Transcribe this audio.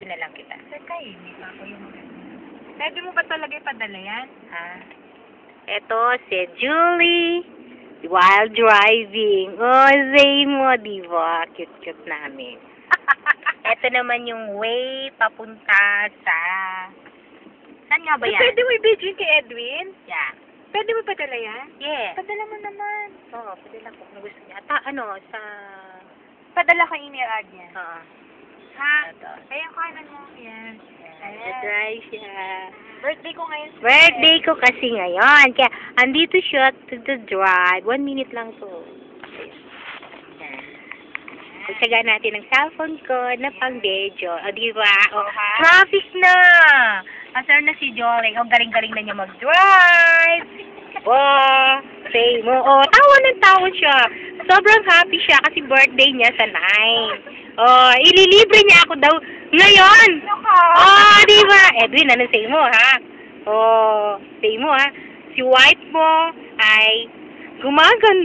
na lang kita. Teka, hindi pa ako yung pwede mo ba talaga ipadala yan? Ha? Ito, si Julie. While driving. Oh, say mo, diba? Cute-cute namin. Ito naman yung way papunta sa... Saan nga ba yan? Pwede mo i-video kay Edwin? Yeah. Pwede mo padala yan? Yeah. Padala mo naman. Oo, padala ko kung gusto niya. Sa... Padala ka email ad niya. Oo. Ha? Ito. Ayan, kanan mo. Yan. Nag-drive siya. Birthday ko ngayon. Birthday ko kasi ngayon. Kaya, andito siya to the drive. 1 minute lang to. Pagsaga natin ng cellphone ko na pang-video. O, diba? O, traffic na! Asar na si Joling. O, galing-galing na niya mag-drive. O, say mo. O, tawa ng tawa siya. Sobrang happy siya kasi birthday niya sa 9. O, ililibre niya ako daw ngayon. O, diba? Edwin, ano say mo, ha? O, say mo, ha? Si wife mo ay gumaganda.